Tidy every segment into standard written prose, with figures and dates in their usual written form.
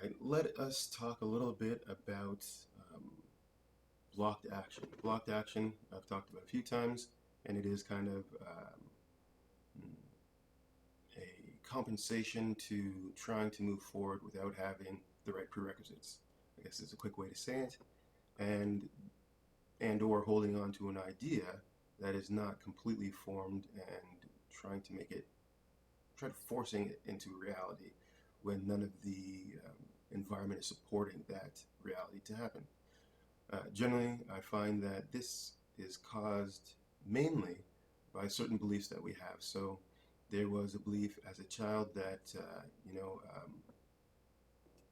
right, let us talk a little bit about um, blocked action. Blocked action, I've talked about a few times, and it is kind of a compensation to trying to move forward without having the right prerequisites. I guess is a quick way to say it, and or holding on to an idea that is not completely formed and trying to try to forcing it into reality when none of the environment is supporting that reality to happen. Generally, I find that this is caused mainly by certain beliefs that we have. So there was a belief as a child that,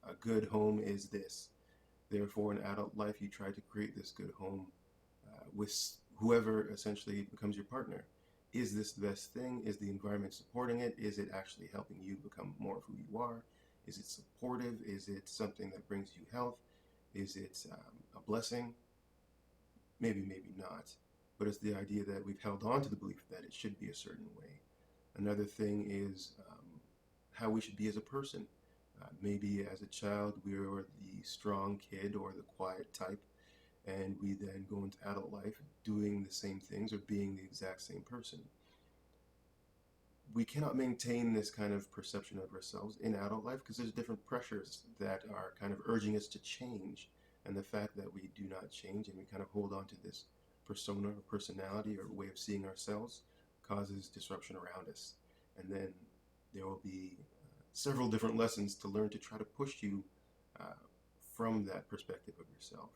a good home is this. Therefore, in adult life, you try to create this good home with whoever essentially becomes your partner. Is this the best thing? Is the environment supporting it? Is it actually helping you become more of who you are? Is it supportive? Is it something that brings you health? Is it a blessing? Maybe, maybe not. But it's the idea that we've held on to the belief that it should be a certain way. Another thing is how we should be as a person. Maybe as a child, we were the strong kid or the quiet type, and we then go into adult life doing the same things or being the exact same person. We cannot maintain this kind of perception of ourselves in adult life because there's different pressures that are kind of urging us to change. And the fact that we do not change and we kind of hold on to this persona or personality or way of seeing ourselves causes disruption around us. And then there will be several different lessons to learn to try to push you uh, from that perspective of yourself.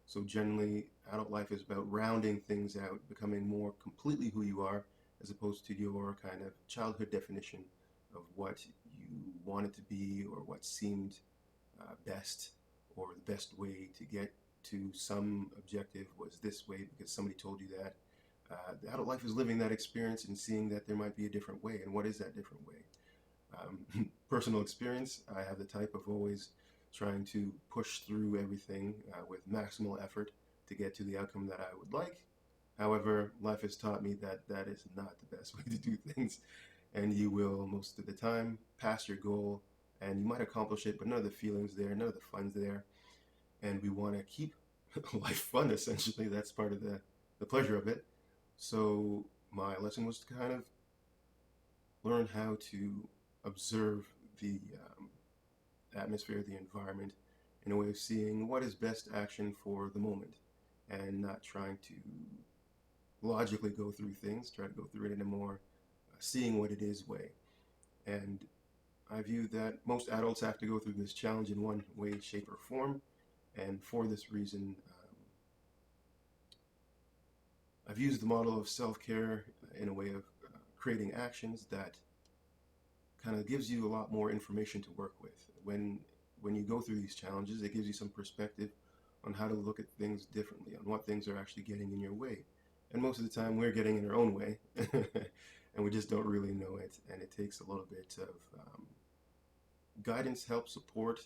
So generally, adult life is about rounding things out, becoming more completely who you are, as opposed to your kind of childhood definition of what you wanted to be or what seemed best or the best way to get to some objective was this way because somebody told you that. The adult life is living that experience and seeing that there might be a different way. And what is that different way? Personal experience, I have the type of always trying to push through everything with maximal effort to get to the outcome that I would like. However, life has taught me that that is not the best way to do things, and you will most of the time pass your goal, and you might accomplish it, but none of the feelings there, none of the fun's there, and we want to keep life fun. Essentially, that's part of the pleasure of it. So my lesson was to kind of learn how to observe the atmosphere, the environment, in a way of seeing what is best action for the moment, and not trying to logically go through things, try to go through it in a more seeing what it is way. And I view that most adults have to go through this challenge in one way, shape, or form. And for this reason, I've used the model of self-care in a way of creating actions that kind of gives you a lot more information to work with. When you go through these challenges, it gives you some perspective on how to look at things differently, on what things are actually getting in your way. And most of the time, we're getting in our own way, and we just don't really know it. And it takes a little bit of guidance, help, support,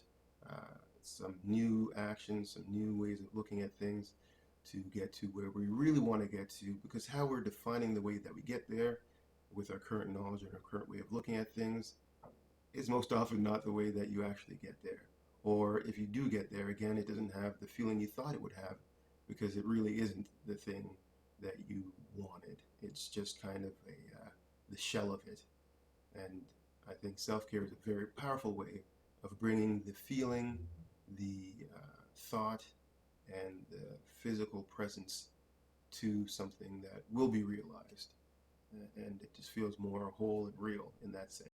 some new actions, some new ways of looking at things to get to where we really want to get to. Because how we're defining the way that we get there with our current knowledge and our current way of looking at things is most often not the way that you actually get there. Or if you do get there, again, it doesn't have the feeling you thought it would have because it really isn't the thing that you wanted. It's just kind of the shell of it. And I think self-care is a very powerful way of bringing the feeling, the thought, and the physical presence to something that will be realized. And it just feels more whole and real in that sense.